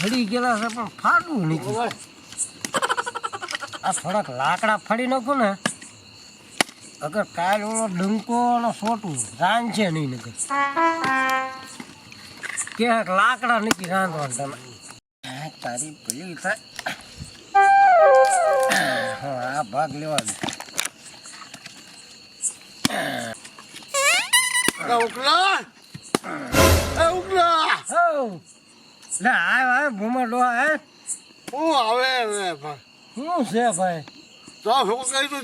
હળી ગયેલા છે પણ ફાટવું નથી. આ થોડાક લાકડા ફાડી નાખું ને અગર કાલ ઓલો ડંકો અને સોટું રાન છે નહીં નગર કે લાકડા નથી રાંધવાનું તમે તારી પેલી થાય. હા આ ભાગ લેવા દે. ઉકલા ઉકલા લે આય ભૂમા ડોહા હે હું આવે શું છે ભાઈ? તો હું કઈ તો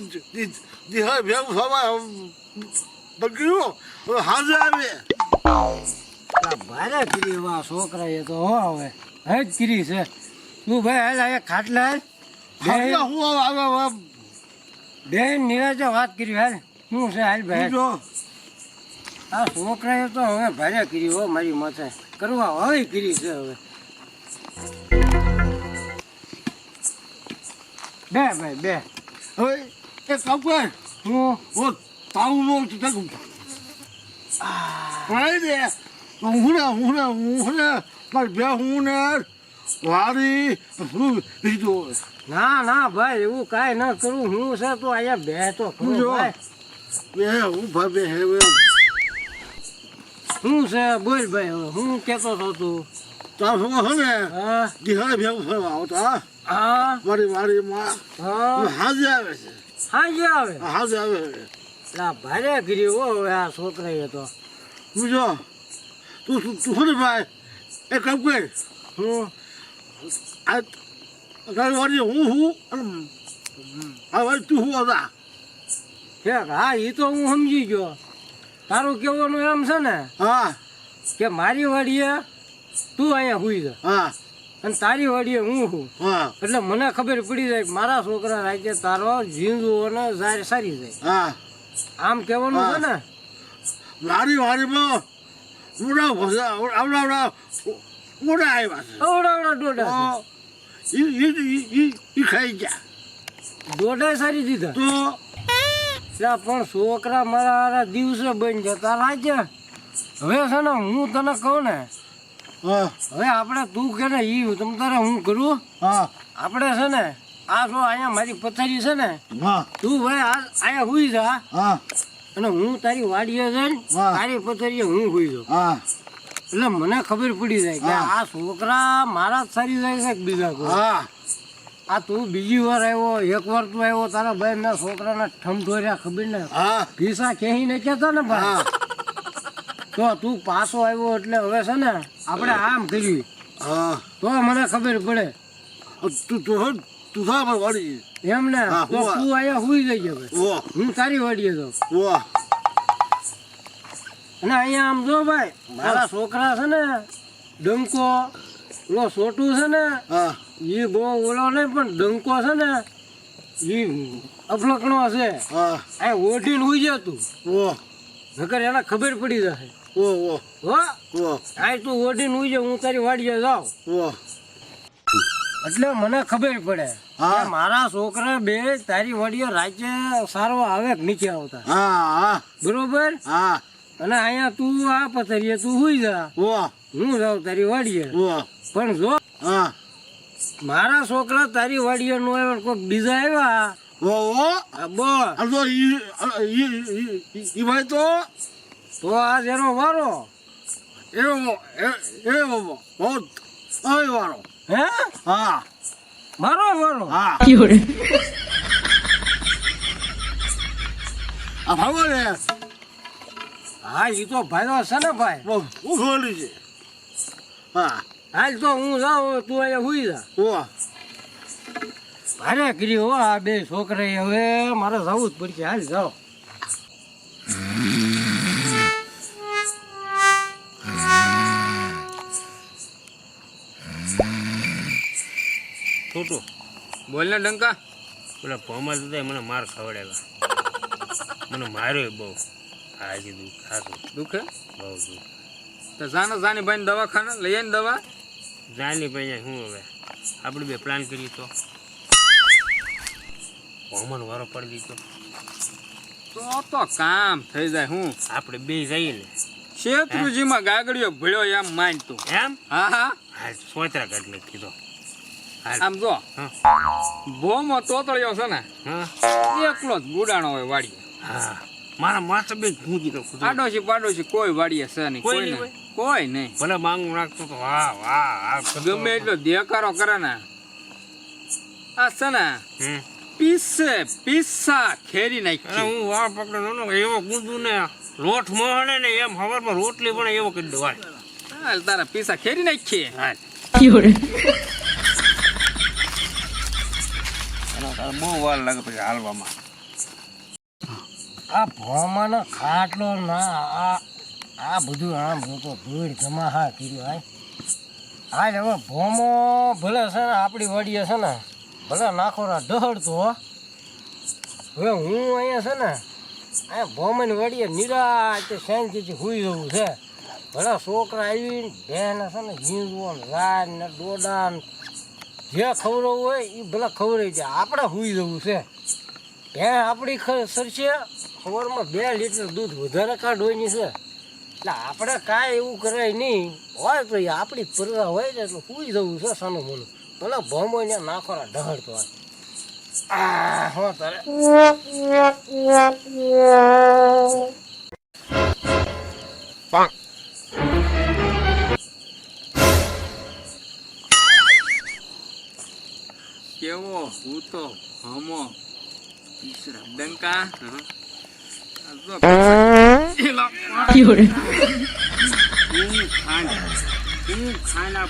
દિહા ભેગું થવા બગડ્યું હાજર આવે ભારે કીરી વા છોકરા એ તો હો હવે હે જ કીરી છે. તું ભાઈ હાલ આ ખાટલા હું આવે બેન નિરાજે વાત કરી હાલ શું છે હાલ ભાઈ? આ છોકરા એ તો હવે ભારે કીરી હો મારી માથે કરવા હવે કીરી છે. હવે બે ભાઈ બે હવે એક કામ કર હું તાવું નો ચકું ભાઈ દે હું મારી બે હું ને વારી લીધું. ના ના ભાઈ એવું કાંઈ ના કરું. હું છે તો અહીંયા બે તો ખરું ભાઈ. બે હું ભાઈ હે શું છે બોલ ભાઈ હવે હું કહેતો હતો તું? તાર શું છે ને હા દિહાડે ભેગું થવા આવતા હા મારી વાડીમાં હા હાજર આવે છે. હાજે આવે હાજર આવે લા ભારે ગીરી હો હવે આ છોકરાએ તો. બીજો તું શું ભાઈ એક કામ કર હું આ તારી વાડી હું આ વાડી તું હું હતા. ઠેક હા એ તો હું સમજી ગયો. તારું કહેવાનું એમ છે ને હા કે મારી વાડીએ તું અહીંયા હુઈ જા હા અને તારી વાડીએ હું હું. હા એટલે મને ખબર પડી જાય કે મારા છોકરા રાજ્ય તારો જીંદુ અને ઝાર સારી જાય હા આમ કહેવાનું છે ને. મારી વાડીમાં મોટા ભસા આવડા મોટા આવ્યા છે. અવડાવડા ડોડા ઈ ખાઈ ગયા ડોડા સારી દીધા તો એટલે પણ છોકરા મારા દિવસે બની જતા રાજ્ય. હવે છે ને હું તને કહું ને હા હવે આપણે તું કે ને ઈ તમ તારે હું કરું. હા આપણે છે ને આ જો અહીંયા મારી પથારી છે ને હા તું ભાઈ અહીંયા હુઈ જા હા અને હું તારી વાડીએ જઈને હા. તારી પથારીએ હું હુઈ જાઉં. હા એટલે મને ખબર પડી જાય કે હા. આ છોકરા મારા જ સારી જાય છે કે બીજા કોઈ. હા આ તું બીજી વાર આવ્યો એક વાર તું આવ્યો તારા ભાઈ ના છોકરાના ઠમઠોર્યા ખબર ને હા ભીસા કહી ને કેતા ને ભાઈ. તો તું પાછો આવ્યો એટલે હવે છે ને આપણે આમ કર્યું હા તો મને ખબર પડે તું થા વાડી એમ ને. હા, તો હોવા. તું અહીંયા હુઈ જઈએ ભાઈ વાહ હું તારી વાડીએ જાઉં. વાહ અને અહીંયા આમ જો ભાઈ મારા છોકરા છે ને ડંકો ઓલો છોટું છે ને હા એ બહુ ઓલો નહીં પણ ડંકો છે ને એ અફલકણો છે. હા આ ઓઢીને હુઈ જતું વાહ નકર એને ખબર પડી જશે. વાહ વાહ હો વાહ આ તું ઓઢીને હુઈ જા હું તારી વાડીએ જાઉં વાહ એટલે મને ખબર પડે હા. કે મારા છોકરા બે તારી વાડીએ રાજ્ય સારવા આવે કે નીચે આવતા હા હા બરોબર. હા અને અહીંયા તું આ પથરીએ તું હુઈ જા વાહ હું જાઉં તારી વાડીએ. વાહ પણ જો હા મારા છોકરા તારી વાડીએ નો આવ્યા કોઈ બીજા આવ્યા વાહ વાહ આ બોલ આ તો ઈ ભાઈ તો આ એનો વારો એવો બહુ અય વાળો હે હા મારો વારો. હા આ ભાગો ને હા એ તો ભાઈ છે ને ભાઈ. હું ખોલી છે હા હાલ તો હું જાઉં તું અહીંયા હુઈ જા. વાહ ભારે કરી હો આ બે છોકરા હવે મારે જવું જ પડશે. હાલ જાઓ. છોટું બોલ ને ડંકા પેલા ભોમા તો મને માર ખવડાવ્યા મને માર્યો બહુ હાજી દુઃખ ખાતું દુખે બહુ દુઃખ તો જાની ભાઈ દવાખાને લઈ આવીને દવા જાની ભાઈ શું હવે આપણે બે પ્લાન કરીએ તો ભોમાનો વારો પડી દીધો તો કામ થઈ જાય. હું આપણે બે જઈએ ને શેત્રુજીમાં ગાગડીઓ ભળ્યો એમ માન તું. એમ હા હા હાલ સોતરા કાઢ ને કીધો હાલ આમ જો હા ભોમો તોતળ્યો છે ને હા એકલો જ ગુડાણો હોય વાડીએ. હા મારા માથા બે મૂકી દો આડોશી પાડોશી કોઈ વાડીએ છે નહીં, કોઈ કોઈ નહીં નહીં, કોઈ નહીં. ભલે માંગુ નાખતો તો વાહ વાહ આ કરતો. ગમે એટલો દેકારો કરે ને આ છે ને હમ. પીસા ખેરી અરે નાખી. હું વાળ પકડે ને એવો કૂદું ને લોટ મોહને ને એમ હવારમાં રોટલી બને એવો કરી દો હાલ હાલ તારા પીસા ખેરી નાખી. હાલ બહુ વાર લાગે પછી હાલવામાં આ ભોમાનો ખાટલો ના આ બધું આમ લોકો ધૂળ ધમાહા કર્યું હાય હાલ હવે ભોમો ભલે છે ને આપણી વડીએ છે ને ભલે નાખોરા ડહડતો હો હવે હું અહીંયા છે ને અહીંયા ભોમાની વડીએ નિરાતે શાંતિથી સુઈ જવું છે ભલે છોકરા આવીને બેન છે ને ઝીંઝવો ને રાન ને ડોડા ને જે ખવડાવવું હોય એ ભલે ખવડાવી જાય આપણે સુઈ જવું છે ભેં આપણી સરશે ખબરમાં 2 લીટર દૂધ વધારે કાઢવાની છે એટલે આપણે કાંઈ એવું કરાય નહીં હોય તો એ આપણી પરવા હોય ને એટલે સુઈ જવું છે સાનું મોનું ભલે ભોમો ને નાખોરા ઢહડતો હોય આ હો તારે કેવો હું તો હમો ઈસરા ડંકા. આ જો એલા હું ખાના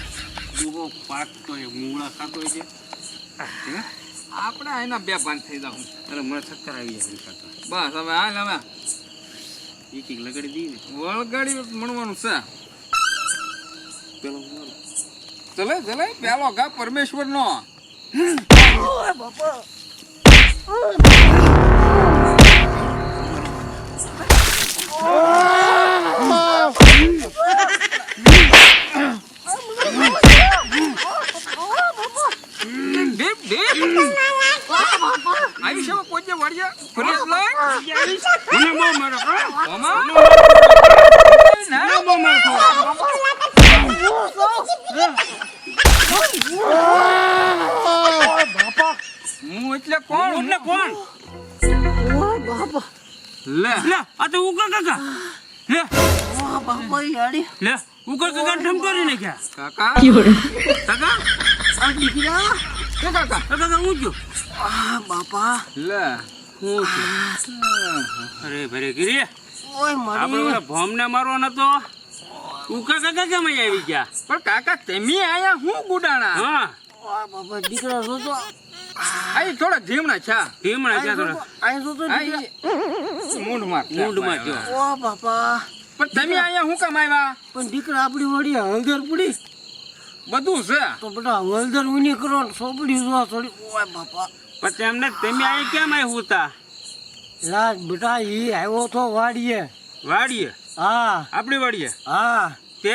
દુહો પાકતો એ મૂળા ખાતો છે આપણે એના 2 ભાન થઈ જાવ. અરે મને ચક્કર આવી જાય ખાતા બસ હવે હાલ હવે એક લગાડી દી ને વળગાડી મળવાનું છે. પેલો ચલે પેલો ઘા પરમેશ્વર નો. આયુષ્યમાં કોઈ વાડિયા ફરિયાદ લાય મને બહુ મારો હું એટલે કોણ લે આ તો ઉકા કાકા લે લે ઉકા કાકા ઠમ કરી નાખ્યા કાકા કાકા દીકરા કે કાકા કાકા હું જો લે હું અરે ભરે ગીરી આપણે ઓલા ભોમને મારવો નતો ઉકા કાકા કેમ અહીં આવી ગયા પણ કાકા તમે આયા હું ગુડાણા હા બાપા દીકરા જોતો આઈ થોડા ધીમણા છે ભીમણા ક્યાં થોડા અહીં જોતો મૂંઢમાં મૂંઢમાં જો ઓ બાપા પણ તમે આયા હું કામ આવ્યા પણ દીકરા આપણી વડી હળદર પડી બધું છે તો બેટા હળદર ઉની કરો ને સોપડી જોવા થોડી ઓય બાપા પછી એમને તમે અહીં કેમ આવ્યું હતા લાજ બેટા ઈ આવ્યો તો વાડીએ વાડીએ હા આપણી વાડીએ હા તે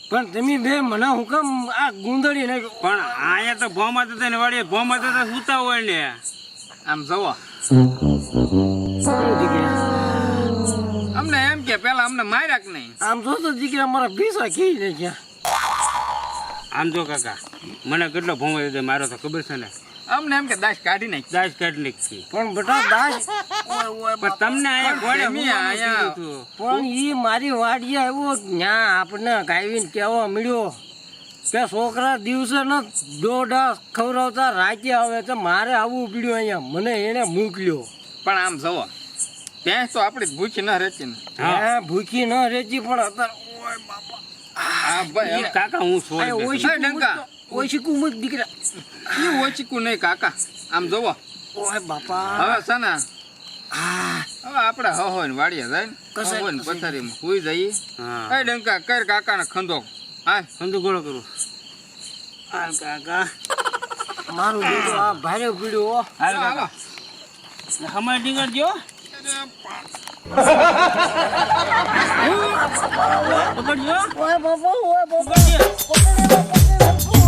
પણ તમે બે મને હું કામ આ ગુંદડી નાખ્યો પણ અહીંયા તો ભોમાં થતા ને વાડીએ ભોમાં થતા સુતા હોય ને આમ જવો દીકરા અમને એમ કે પેલા અમને માર્યા કે નહીં આમ જોતો દીકરા મારા પીસા કી નાખ્યા આમ જો કાકા મને કેટલો ભોંગો દીધો મારો તો ખબર છે ને અમને એમ કે દાશ કાઢી નાખી દાજ કાઢી નાખી પણ બેટા દાસ ઓય ઓય પણ તમને અહીંયા કોણે તમે અહીંયા પણ ઈ મારી વાડીએ આવ્યો ત્યાં આપણને કાઢીને કહેવા મળ્યો કે છોકરા દિવસે ન દોઢા ખવડાવતા રાતે આવે તો મારે આવવું પડ્યું અહીંયા મને એને મોકલ્યો પણ આમ જવો ત્યાં તો આપણી ભૂખી ન રહેતી ને હા ભૂખી ન રેચી પણ અત્યારે ઓય બાપા હા ભાઈ ઈ કાકા હું છોડી દઈશ. ઓછીકું ડંકા. ઓછીકું મુક દીકરા એ ઓચીકું નહીં કાકા આમ જવો ઓય બાપા હવે છે ને હા હવે આપણે હોય ને વાડીએ જાય ને કસાય, હોય ને કસાય. પથારીમાં સુઈ જઈએ હા એ ડંકા કર કાકાને ખંધો હા સમજો ગોળો કરું હાલ કાકા મારું દીકરો આ ભારે પીડ્યો હાલ કાકા અમારે ડીંગર જો પકડજો ઓય બાપા ઓય બાપા પકડજો